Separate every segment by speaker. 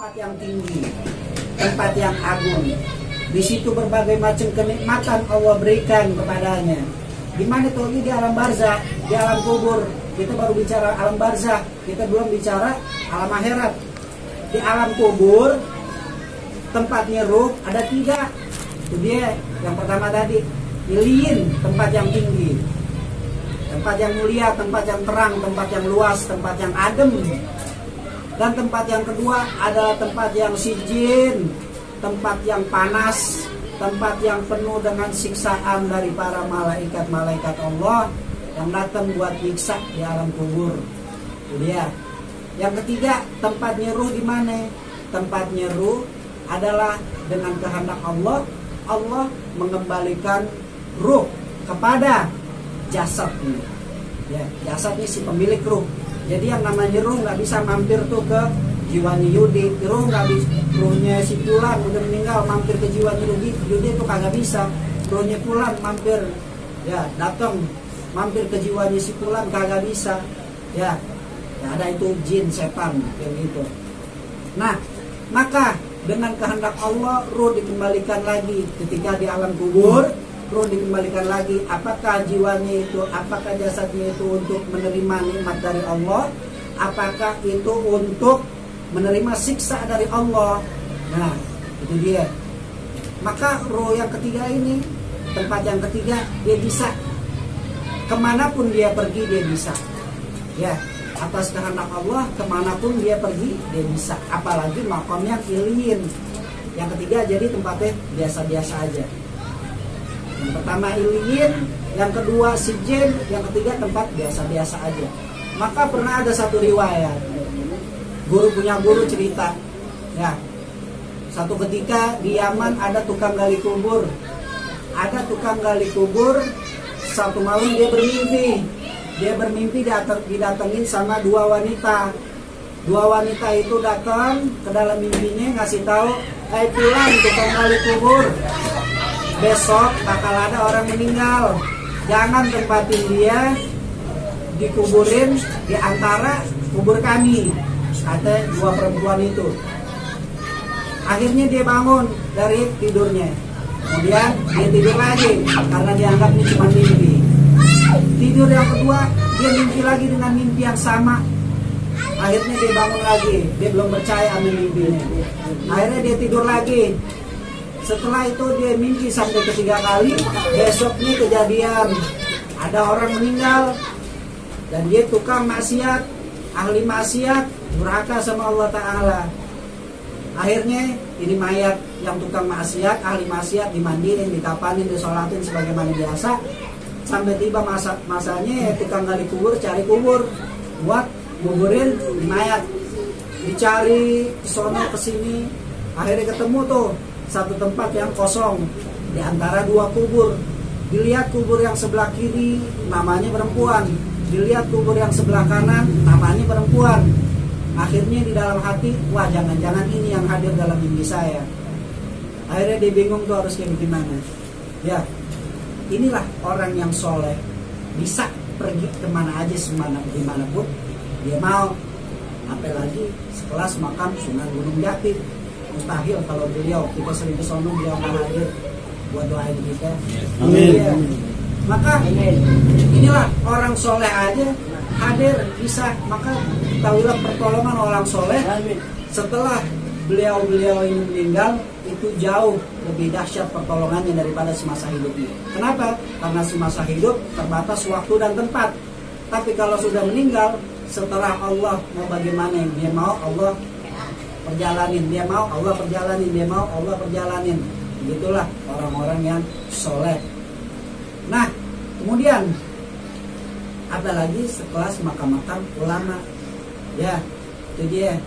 Speaker 1: tempat yang tinggi, tempat yang agung. Di situ berbagai macam kenikmatan Allah berikan kepadanya. Di mana tuh? Di alam barzakh, di alam kubur. Kita baru bicara alam barzakh, kita belum bicara alam akhirat. Di alam kubur tempatnya ruh ada 3. Itu dia. Yang pertama tadi, iliyin, tempat yang tinggi, tempat yang mulia, tempat yang terang, tempat yang luas, tempat yang adem. Dan tempat yang kedua adalah tempat yang sijin, tempat yang panas, tempat yang penuh dengan siksaan dari para malaikat-malaikat Allah yang datang buat nyiksa di alam kubur. Itu dia. Yang ketiga, tempatnya ruh di mana? Tempatnya ruh adalah dengan kehendak Allah, Allah mengembalikan ruh kepada jasadnya. Ya, jasadnya si pemilik ruh. Jadi yang namanya ruh nggak bisa mampir tuh ke jiwanya Yudi. Ruh nggak bisa, ruhnya si Fulan udah meninggal mampir ke jiwanya Yudi itu kagak bisa. Ruhnya Fulan mampir, ya datang mampir ke jiwanya si Fulan kagak bisa. Ya, ada itu jin, setan kayak gitu. Nah, maka dengan kehendak Allah ruh dikembalikan lagi ketika di alam kubur. Ruh dikembalikan lagi. Apakah jiwanya itu, apakah jasadnya itu untuk menerima nikmat dari Allah, apakah itu untuk menerima siksa dari Allah? Nah, itu dia. Maka ruh yang ketiga ini, tempat yang ketiga, dia bisa kemanapun dia pergi, dia bisa. Ya, atas kehendak Allah kemanapun dia pergi, dia bisa. Apalagi makamnya iliyin. Yang ketiga jadi tempatnya biasa-biasa aja. Yang pertama iliyin, yang kedua sijin, yang ketiga tempat biasa-biasa aja. Maka pernah ada satu riwayat, guru punya guru cerita, ya, satu ketika di Yaman ada tukang gali kubur. Ada tukang gali kubur, satu malam dia bermimpi didatengin sama 2 wanita. 2 wanita itu datang ke dalam mimpinya ngasih tahu, pulang tukang gali kubur, besok bakal ada orang meninggal, jangan tempatin dia dikuburin di antara kubur kami, kata 2 perempuan itu. Akhirnya dia bangun dari tidurnya, kemudian dia tidur lagi karena dianggap ini cuma mimpi. Tidur yang kedua, dia mimpi lagi dengan mimpi yang sama. Akhirnya dia bangun lagi, dia belum percaya sama mimpinya. Akhirnya dia tidur lagi. Setelah itu dia mimpi sampai ketiga kali. Besoknya kejadian, ada orang meninggal dan dia tukang maksiat, ahli maksiat, durhaka sama Allah Ta'ala. Akhirnya ini mayat yang tukang maksiat, ahli maksiat dimandiin, dikapanin, disolatin sebagaimana biasa. Sampai tiba masanya tukang gali kubur cari kubur buat kuburin mayat. Dicari sono kesini, akhirnya ketemu tuh satu tempat yang kosong di antara 2 kubur. Dilihat kubur yang sebelah kiri namanya perempuan, dilihat kubur yang sebelah kanan namanya perempuan. Akhirnya di dalam hati, wah jangan-jangan ini yang hadir dalam mimpi saya. Akhirnya dia bingung tuh harus kayak gimana. Ya, inilah orang yang soleh, bisa pergi kemana aja, dimanapun dia mau. Apalagi sekelas makam Sunan Gunung Jati, mustahil kalau beliau, kita sering kesono beliau nggak hadir buat doain kita. Amin. Ya. Maka inilah orang soleh aja hadir bisa. Maka ketahuilah pertolongan orang soleh setelah beliau ini meninggal itu jauh lebih dahsyat pertolongannya daripada semasa hidupnya. Kenapa? Karena semasa hidup terbatas waktu dan tempat. Tapi kalau sudah meninggal, setelah Allah mau bagaimana, dia mau Allah perjalanin, dia mau Allah perjalanin, dia mau Allah perjalanin. Begitulah orang-orang yang soleh. Nah, kemudian ada lagi sekelas makam-makam ulama. Ya, itu dia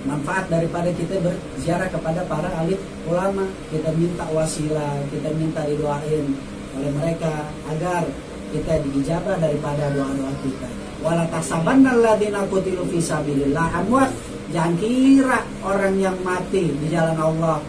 Speaker 1: manfaat daripada kita berziarah kepada para alim ulama. Kita minta wasilah, kita minta didoain oleh mereka agar kita diijabah daripada doa-doa kita. Wala tahsabannal ladzina qutilu fi sabilillah amwat. Jangan kira orang yang mati di jalan Allah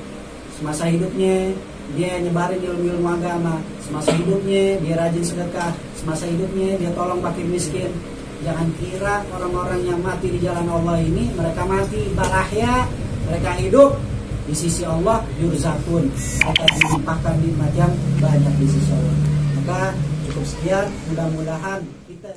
Speaker 1: semasa hidupnya dia nyebarin ilmu-ilmu agama, semasa hidupnya dia rajin sedekah, semasa hidupnya dia tolong fakir miskin. Jangan kira orang-orang yang mati di jalan Allah ini mereka mati balahya Mereka hidup di sisi Allah, yurzakun, akan dilimpahkan nikmat yang banyak di sisi Allah. Maka cukup sekian, mudah-mudahan kita